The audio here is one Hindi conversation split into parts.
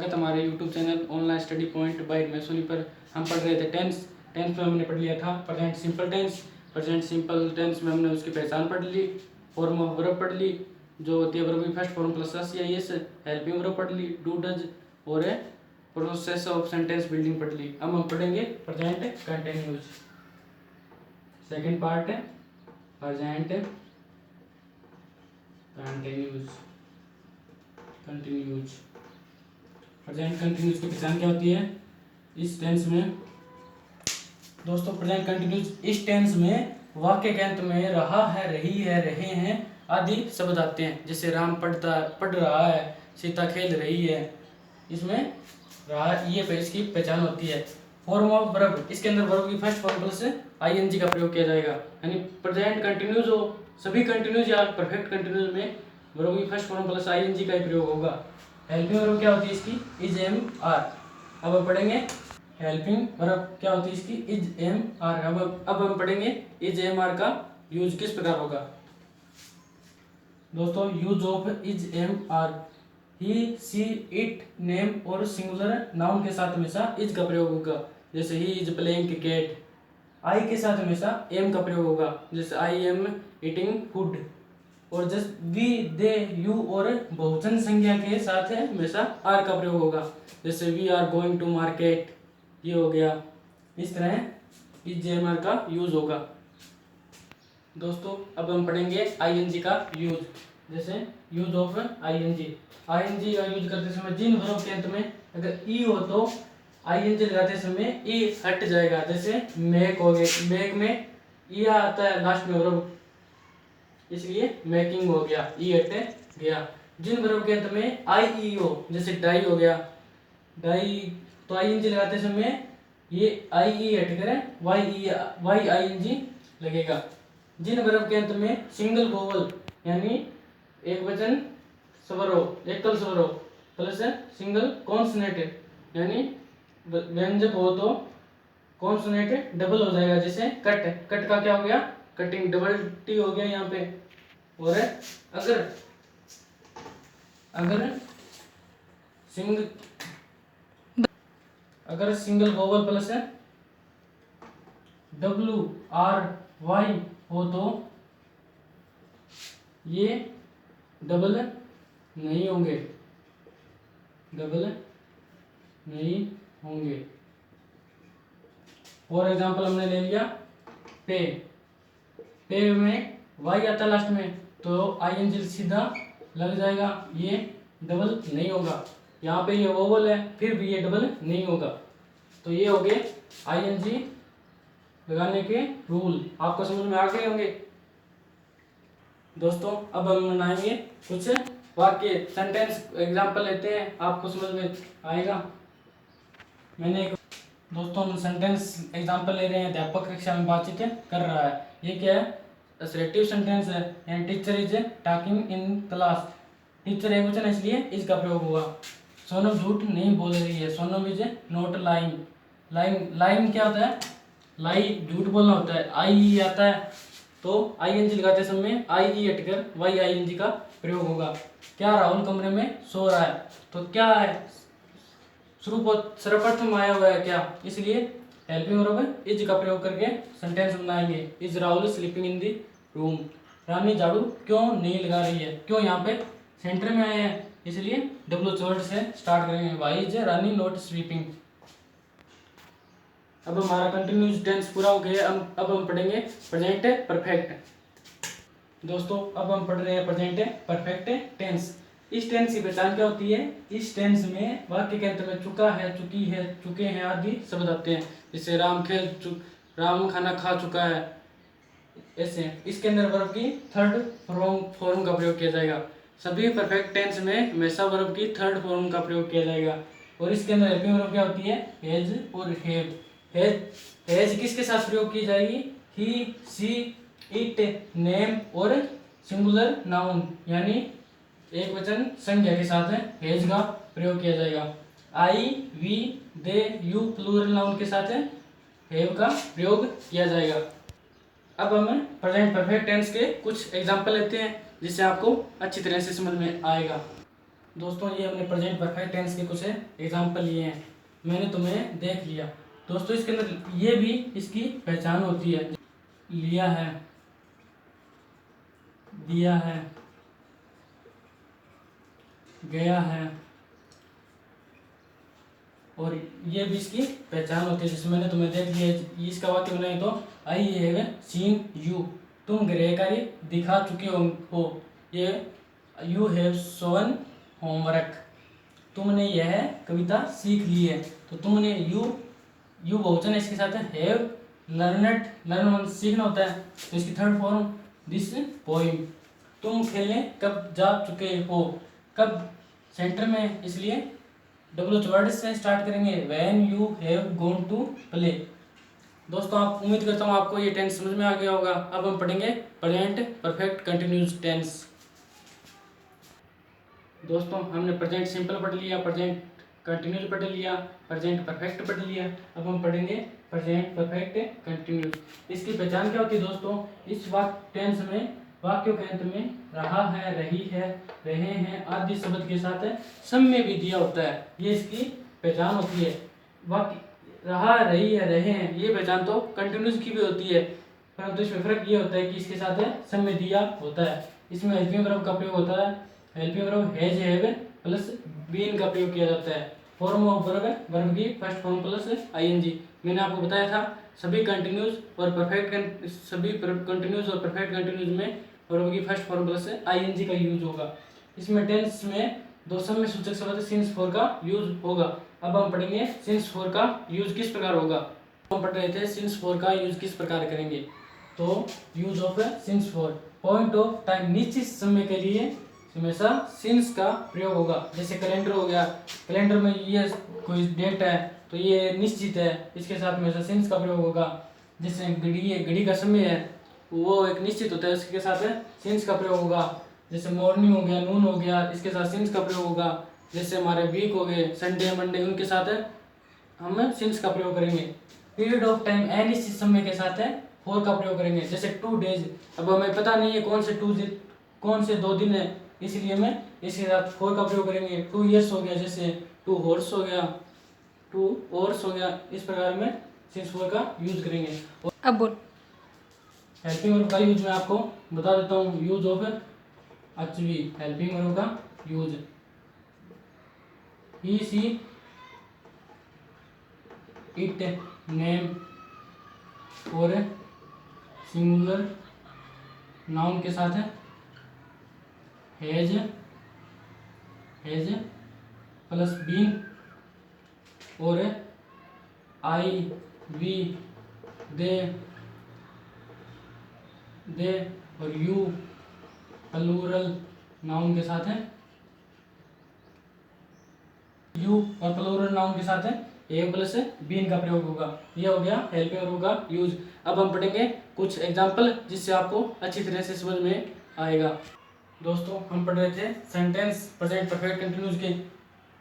स्वागत हमारे YouTube channel online study point by मैसोनी पर। हम पढ़ रहे थे टेंस में हमने पढ़ लिया था present simple tense. Present simple tense में हमने उसकी पहचान पढ़ ली, फॉर्म ऑफ वर्ब पढ़ ली जो होती है वर्ब की फर्स्ट फॉर्म प्लस एस या एस, हेल्पिंग वर्ब पढ़ ली, डू डज और प्रोसेस ऑफ सेंटेंस बिल्डिंग पढ़ ली। अब हम पढ़ेंगे प्रेजेंट कंटिन्यूज। सेकेंड पार्ट है प्रेजेंट कंटिन्यूज। प्रेजेंट कंटिन्यूज की पहचान क्या होती है इस टेंस में? दोस्तों प्रेजेंट कंटिन्यूज इस टेंस में वाक्य के अंत में रहा है, रही है, रहे हैं आदि शब्द आते हैं। जैसे राम पढ़ रहा है, सीता खेल रही है, इसमें रहा ये इसकी पहचान होती है। फॉर्म ऑफ वर्ब, इसके अंदर वर्ब की फर्स्ट फॉर्म प्लस आईएनजी का प्रयोग किया जाएगा। यानी प्रेजेंट कंटिन्यूज हो, सभी कंटिन्यूज या परफेक्ट कंटिन्यूज में वर्ब की फर्स्ट फॉर्म प्लस आईएनजी का ही प्रयोग होगा। हेल्पिंग वर्ब क्या होती है इसकी? Is am are. अब हम पढ़ेंगे हेल्पिंग वर्ब क्या होती है इसकी? Is am are. अब हम पढ़ेंगे इज एम आर का यूज किस प्रकार होगा। दोस्तों use of is am are, he she it name और सिंगुलर नाउन के साथ हमेशा इज का प्रयोग होगा। जैसे he is playing cricket. I के साथ हमेशा एम का प्रयोग होगा। जैसे आई एम ईटिंग फूड। और जस्ट वी दे यू और बहुवचन संज्ञा के साथ है हमेशा आर का प्रयोग होगा। जैसे we are going to market, ये हो गया। इस तरह इज एम आर का यूज होगा। दोस्तों अब हम पढ़ेंगे आईएनजी का यूज। जैसे यूज ऑफ आईएनजी। आईएनजी का यूज करते समय जिन वर्ब के अंत में अगर ई हो तो आईएनजी लगाते समय ई हट जाएगा। जैसे मेक हो गए, मेक में ई आता है लास्ट में वर्ब, इसलिए मेकिंग हो गया, ई हट गया। जिन वर्ब के अंत में आई ई हो, जैसे डाई हो गया, डाई तो आईएनजी लगाते समय ये आई ई हट कर वाई आईएनजी लगेगा। जिन वर्ब के अंत में सिंगल वोवल यानी एक वचन स्वर हो, एकल स्वर हो प्लस सिंगल कॉन्सोनेंट यानी व्यंजक हो तो कॉन्सोनेंट डबल हो जाएगा। जैसे कट, कट का क्या हो गया? कटिंग, डबल टी हो गया यहाँ पे। और अगर single vowel plus W R Y हो तो ये डबल नहीं होंगे, डबल नहीं होंगे। फॉर एग्जाम्पल हमने ले लिया पे, पे में वाई आता लास्ट में तो आईएनजी सीधा लग जाएगा, ये डबल नहीं होगा। यहाँ पे ये वोवल है फिर भी ये डबल नहीं होगा। तो ये हो गए आईएनजी लगाने के रूल। आपको समझ में आ गए होंगे। दोस्तों अब हम बनाएंगे कुछ वाक्य, सेंटेंस एग्जांपल लेते हैं, आपको समझ में आएगा। मैंने एक दोस्तों हम सेंटेंस एग्जांपल ले रहे हैं। अध्यापक कक्षा में बातचीत कर रहा है, ये क्या है? असर्टिव सेंटेंस है। And teacher is talking in class. Teacher एक वचन इसलिए इसका प्रयोग हुआ। सोनम झूठ नहीं बोल रही है, Sonam is not lying. Lying क्या होता है? लाई झूठ बोलना होता है। आई आता है तो आईएनजी लगाते समय आई ई हटकर वाई आईएनजी का प्रयोग होगा। क्या राहुल कमरे में सो रहा है? तो क्या है? सर्वप्रथम आया हुआ है क्या, इसलिए हेल्पिंग वर्ब इज का प्रयोग करके सेंटेंस बनाएंगे। Is Rahul sleeping in the room. Rani झाड़ू क्यों नहीं लगा रही है? क्यों यहाँ पे सेंटर में आए हैं, इसलिए डब्ल्यू वर्ड से स्टार्ट करेंगे। Why is Rani not sleeping. अब हमारा कंटिन्यूस टेंस पूरा हो गया। अब हम पढ़ेंगे प्रेजेंट परफेक्ट। दोस्तों अब हम पढ़ रहे हैं प्रेजेंट परफेक्ट टेंस। इस टेंस की पहचान क्या होती है? इस टेंस में वाक्य के अंत में चुका है, चुकी है, चुके हैं आदि शब्द आते हैं। जैसे राम खाना खा चुका है, ऐसे। इसके अंदर वर्ब की थर्ड फॉर्म का प्रयोग किया जाएगा। सभी परफेक्ट टेंस में हमेशा वर्ब की थर्ड फॉर्म का प्रयोग किया जाएगा। और इसके अंदर हेल्पिंग वर्ब क्या होती है? हैज और हैव। हैज किसके साथ प्रयोग की जाएगी? ही, सी, इट, नेम और सिंगुलर नाउन यानी एक वचन संज्ञा के साथ हैज का प्रयोग किया जाएगा। I, we, they, you plural noun के साथ हैव का प्रयोग किया जाएगा। अब हम प्रेजेंट परफेक्ट टेंस के कुछ एग्जांपल लेते हैं जिससे आपको अच्छी तरह से समझ में आएगा। दोस्तों ये हमने प्रेजेंट परफेक्ट टेंस के कुछ एग्जाम्पल लिए हैं, मैंने तुम्हें देख लिया। दोस्तों इसके अंदर ये भी इसकी पहचान होती है, लिया है, दिया है, गया है, और ये भी इसकी पहचान होती है। जैसे मैंने तुम्हें देख लिया, इसका वाक्य बनाए तो आई हैव सीन यू, तुम गृह कार्य दिखा चुके हो। ये यू हैव शोन होमवर्क, तुमने यह कविता सीख ली है। तो तुमने यू बहुवचन है, इसके साथ हैव लर्नड, लर्न सीखना होता है, तो इसकी थर्ड फॉर्म दिस पोइम। तुम खेलने कब जा चुके हो, कब सेंटर में, इसलिए डब्ल्यू वर्ड से स्टार्ट करेंगे, when you have gone to play. दोस्तों आप उम्मीद करता हूँ आपको ये टेंस समझ में आ गया होगा। अब हम पढ़ेंगे प्रेजेंट परफेक्ट कंटिन्यूस टेंस। दोस्तों हमने प्रेजेंट सिंपल पढ़ लिया, प्रेजेंट कंटिन्यूस पढ़ लिया, प्रेजेंट परफेक्ट पढ़ लिया। अब हम पढ़ेंगे प्रेजेंट परफेक्ट कंटिन्यूस। इसकी पहचान क्या होती है दोस्तों, इस वाक्य टेंस में वाक्यों के अंत में रहा है, रही है, रहे हैं आदि शब्द के साथ समय भी दिया होता है, ये इसकी पहचान होती है। वाक्य रहा, रही है, रहे हैं, ये पहचान तो कंटिन्यूस की भी होती है, परंतु इसमें फर्क ये होता है कि इसके साथ समय दिया होता है। इसमें हेल्पिंग वर्ब का प्रयोग होता है, helping verb has have plus been का प्रयोग किया जाता है। फॉर्म ऑफ वर्ब की फर्स्ट फॉर्म प्लस आईएनजी। मैंने आपको बताया था सभी कंटिन्यूस और परफेक्ट, सभी कंटिन्यूस और परफेक्ट कंटिन्यूस में वर्ब की फर्स्ट फॉर्म प्लस आईएनजी का यूज होगा। इसमें टेंस में दो समय सूचक शब्द सिंस फॉर का यूज होगा। अब हम पढ़ेंगे सिंस फॉर का यूज किस प्रकार होगा। हम पढ़ रहे थे सिंस फॉर का यूज किस प्रकार करेंगे, तो use of since for, point of time, निश्चित समय के लिए हमेशा सिंस का प्रयोग होगा। जैसे कैलेंडर हो गया, कैलेंडर में ये कोई डेट है तो ये निश्चित है, इसके साथ हमेशा सिंस का प्रयोग होगा। जैसे घड़ी है, घड़ी का समय है वो एक निश्चित होता है, उसके साथ सिंस का प्रयोग होगा। जैसे मॉर्निंग हो गया, नून हो गया, इसके साथ सिंस का प्रयोग होगा। जैसे हमारे वीक हो गए, संडे मंडे, उनके साथ हम सिंस का प्रयोग करेंगे। पीरियड ऑफ टाइम, अनिश्चित समय के साथ फॉर का प्रयोग करेंगे। जैसे 2 डेज, अब हमें पता नहीं है कौन से 2 दिन है, इसलिए मैं इसके साथ फॉर का प्रयोग करेंगे। 2 ईयर्स हो गया, जैसे 2 हॉर्स हो गया, 2 हॉर्स हो गया, इस प्रकार में सिंस फॉर का यूज करेंगे। अब बोल। हेल्पिंग वर्ब का यूज मैं आपको बता देता हूँ। यूज ऑफ अचवी, हेल्पिंग वर्ब का use, he she it, name और सिंगुलर नाउन के साथ हैज प्लस बीन और आई, वी, दे और यू प्लूरल नाउन के साथ है, यू और प्लूरल नाउन के साथ है ए प्लस बीन का प्रयोग होगा। यह हो गया हेल्पिंग वर्ब का यूज। अब हम पढ़ेंगे कुछ एग्जाम्पल जिससे आपको अच्छी तरह से समझ में आएगा। दोस्तों हम पढ़ रहे थे सेंटेंस प्रेजेंट परफेक्ट कंटिन्यूस के।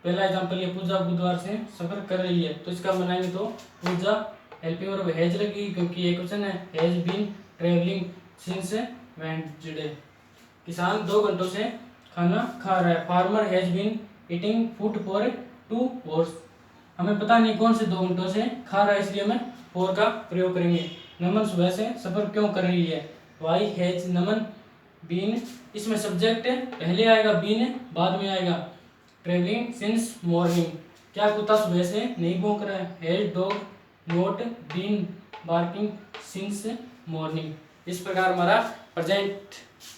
पहला एग्जाम्पल ये पूजा बुधवार से सफर कर रही है, तो इसका बनाएंगे तो पूजा हेल्पिंग वर्ब हैज लगेगी क्योंकि एक क्वेश्चन है, has been travelling since Wednesday. किसान 2 घंटों से खाना खा रहा है, farmer has been eating food for 2 hours। हमें पता नहीं कौन से 2 घंटों से खा रहा है, इसलिए हमें फॉर का प्रयोग करेंगे। नमन सुबह से सफर क्यों कर रही है, वाई हैज नमन बीन, इसमें सब्जेक्ट पहले आएगा, बीन बाद में आएगा। ट्रेवलिंग सिंस मॉर्निंग, क्या कुत्ता सुबह से नहीं भौंक रहा है, has dog not been barking since morning. इस प्रकार हमारा प्रेजेंट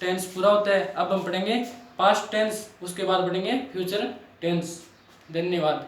टेंस पूरा होता है। अब हम पढ़ेंगे पास्ट टेंस, उसके बाद पढ़ेंगे फ्यूचर टेंस। धन्यवाद।